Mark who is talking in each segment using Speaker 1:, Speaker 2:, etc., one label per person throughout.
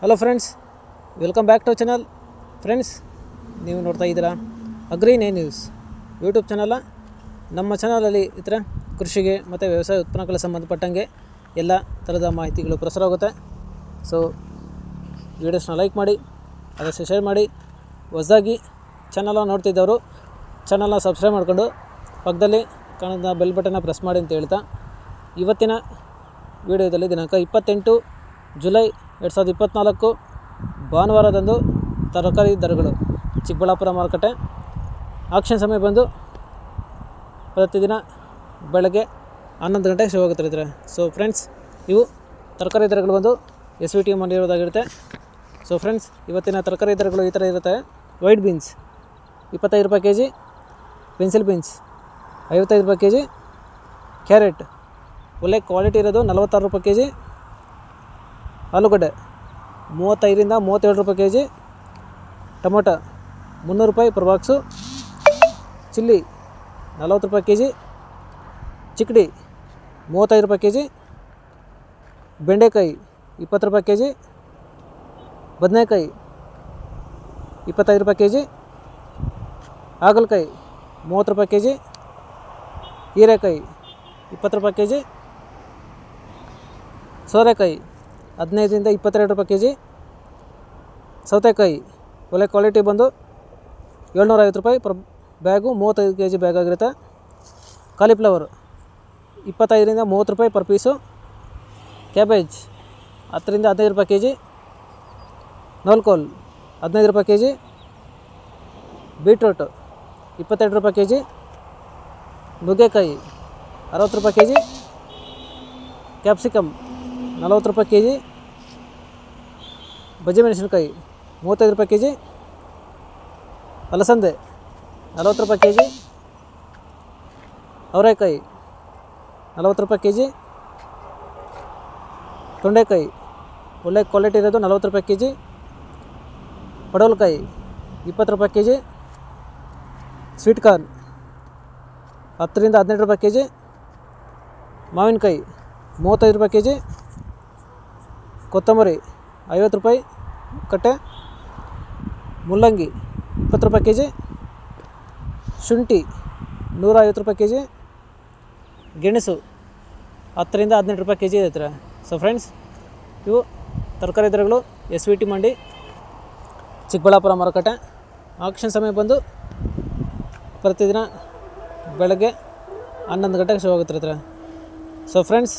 Speaker 1: Hello friends, welcome back to channel. Friends, ನೀವು ನೋಡ್ತಾ ಇದ್ದೀರಾ ಅಗ್ರಿ9 ನ್ಯೂಸ್ ಯೂಟ್ಯೂಬ್ ಚಾನಲ. ನಮ್ಮ ಚಾನಲಲ್ಲಿ ಈ ಥರ ಕೃಷಿಗೆ ಮತ್ತು ವ್ಯವಸಾಯ ಉತ್ಪನ್ನಗಳಿಗೆ ಸಂಬಂಧಪಟ್ಟಂಗೆ ಎಲ್ಲ ಥರದ ಮಾಹಿತಿಗಳು ಪ್ರಸಾರ ಆಗುತ್ತೆ. ಸೊ ವೀಡಿಯೋಸ್ನ ಲೈಕ್ ಮಾಡಿ, ಅದಕ್ಕೆ ಶೇರ್ ಮಾಡಿ. ಹೊಸದಾಗಿ ಚಾನಲ ನೋಡ್ತಿದ್ದವರು ಚಾನಲ್ನ ಸಬ್ಸ್ಕ್ರೈಬ್ ಮಾಡಿಕೊಂಡು ಪಕ್ಕದಲ್ಲಿ ಕಾಣೋದ ಬೆಲ್ ಬಟನ್ನ ಪ್ರೆಸ್ ಮಾಡಿ ಅಂತ ಹೇಳ್ತಾ, ಇವತ್ತಿನ ವಿಡಿಯೋದಲ್ಲಿ ದಿನಾಂಕ 28 ಜುಲೈ 2024 ಭಾನುವಾರದಂದು ತರಕಾರಿ ದರಗಳು ಚಿಕ್ಕಬಳ್ಳಾಪುರ ಮಾರುಕಟ್ಟೆ. ಆಕ್ಷನ್ ಸಮಯ ಬಂದು ಪ್ರತಿದಿನ ಬೆಳಗ್ಗೆ 11 ಗಂಟೆಗೆ ಶುರು ಆಗುತ್ತಿರ್ತಾರೆ. ಸೊ ಫ್ರೆಂಡ್ಸ್, ಇವು ತರಕಾರಿ ದರಗಳು ಬಂದು SVT ಮಾಡಿರೋದಾಗಿರುತ್ತೆ. ಸೊ ಫ್ರೆಂಡ್ಸ್, ಇವತ್ತಿನ ತರಕಾರಿ ದರಗಳು ಈ ಥರ ಇರುತ್ತೆ. ವೈಟ್ ಬೀನ್ಸ್ 25 ರೂಪಾಯಿ kg, ಪೆನ್ಸಿಲ್ ಬೀನ್ಸ್ 55 ರೂಪಾಯಿ kg, ಕ್ಯಾರೆಟ್ ಒಳ್ಳೆ ಕ್ವಾಲಿಟಿ ಇರೋದು 46 ರೂಪಾಯಿ kg, ಆಲೂಗಡ್ಡೆ 35ರಿಂದ 37 ರೂಪಾಯಿ kg, ಟೊಮೊಟೊ 300 ರೂಪಾಯಿ ಪರ್ ಬಾಕ್ಸು, ಚಿಲ್ಲಿ 40 ರೂಪಾಯಿ kg, ಚಿಕ್ಕಡಿ 35 ರೂಪಾಯಿ kg, ಬೆಂಡೆಕಾಯಿ 20 ರೂಪಾಯಿ kg, ಬದನೆಕಾಯಿ 25 ರೂಪಾಯಿ kg, ಹಾಗಲಕಾಯಿ 30 ರೂಪಾಯಿ kg, ಹೀರೆಕಾಯಿ 20 ರೂಪಾಯಿ kg, ಸೋರೆಕಾಯಿ 15ರಿಂದ 22 ರೂಪಾಯಿ kg, ಸೌತೆಕಾಯಿ ಒಳ್ಳೆ ಕ್ವಾಲಿಟಿ ಬಂದು 750 ರೂಪಾಯಿ ಪರ್ ಬ್ಯಾಗು, 35 kg ಬ್ಯಾಗ್ ಆಗಿರುತ್ತೆ. ಕಾಲಿಫ್ಲವರ್ 25ರಿಂದ 30 ರೂಪಾಯಿ ಪರ್ ಪೀಸು, ಕ್ಯಾಬೇಜ್ 10ರಿಂದ 15 ರೂಪಾಯಿ kg, ನವಲ್ಕೋಲ್ 15 ರೂಪಾಯಿ kg, ಬೀಟ್ರೂಟ್ 22 ರೂಪಾಯಿ kg, ನುಗ್ಗೆಕಾಯಿ 60 ರೂಪಾಯಿ kg, ಕ್ಯಾಪ್ಸಿಕಮ್ 40 ರೂಪಾಯಿ kg, ಬಜ್ಜಿ ಮೆಣಸಿನಕಾಯಿ 35 ರೂಪಾಯಿ kg, ಅಲಸಂದೆ 40 ರೂಪಾಯಿ kg, ಅವರೆಕಾಯಿ 40 ರೂಪಾಯಿ kg, ತೊಂಡೆಕಾಯಿ ಒಳ್ಳೆ ಕ್ವಾಲಿಟಿ ಇರೋದು 40 ರೂಪಾಯಿ kg, ಪಡವಲಕಾಯಿ 20 ರೂಪಾಯಿ kg, ಸ್ವೀಟ್ ಕಾರ್ನ್ 10ರಿಂದ 12 ರೂಪಾಯಿ kg, ಮಾವಿನಕಾಯಿ 35 ರೂಪಾಯಿ kg, ಕೊತ್ತಂಬರಿ 50 ರೂಪಾಯಿ ಕಟ್ಟೆ, ಮುಲ್ಲಂಗಿ 20 ರೂಪಾಯಿ kg, ಶುಂಠಿ 150 ರೂಪಾಯಿ kg, ಗೆಣಸು 10ರಿಂದ 18 ರೂಪಾಯಿ kg ಇರ್ತಾರೆ. ಸೊ ಫ್ರೆಂಡ್ಸ್, ಇವು ತರಕಾರಿ ದರಗಳು SVT ಮಂಡಿ ಚಿಕ್ಕಬಳ್ಳಾಪುರ ಮಾರುಕಟ್ಟೆ. ಆಕ್ಷನ್ ಸಮಯ ಬಂದು ಪ್ರತಿದಿನ ಬೆಳಗ್ಗೆ 11 ಗಂಟೆಗೆ ಶುರು ಆಗುತ್ತಿರ್ತಾರೆ. ಸೊ ಫ್ರೆಂಡ್ಸ್,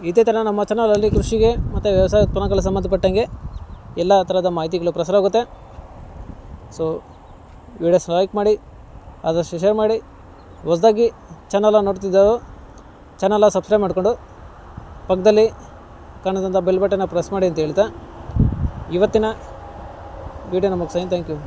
Speaker 1: ಇದೇ ಥರ ನಮ್ಮ ಚಾನಲಲ್ಲಿ ಕೃಷಿಗೆ ಮತ್ತು ವ್ಯವಸಾಯ ಉತ್ಪನ್ನಗಳಿಗೆ ಸಂಬಂಧಪಟ್ಟಂಗೆ ಎಲ್ಲ ಥರದ ಮಾಹಿತಿಗಳು ಪ್ರಸಾರ ಆಗುತ್ತೆ. ಸೊ ವೀಡಿಯೋಸ್ನ ಲೈಕ್ ಮಾಡಿ, ಆದಷ್ಟು ಶೇರ್ ಮಾಡಿ. ಹೊಸದಾಗಿ ಚಾನಲ ನೋಡ್ತಿದ್ದವರು ಚಾನಲ ಸಬ್ಸ್ಕ್ರೈಬ್ ಮಾಡಿಕೊಂಡು ಪಕ್ಕದಲ್ಲಿ ಕಾಣೋದಂಥ ಬೆಲ್ ಬಟನ್ನ ಪ್ರೆಸ್ ಮಾಡಿ ಅಂತ ಹೇಳ್ತಾ, ಇವತ್ತಿನ ವೀಡಿಯೋನ ಮುಗಿಸ್ತೀನಿ. Thank you.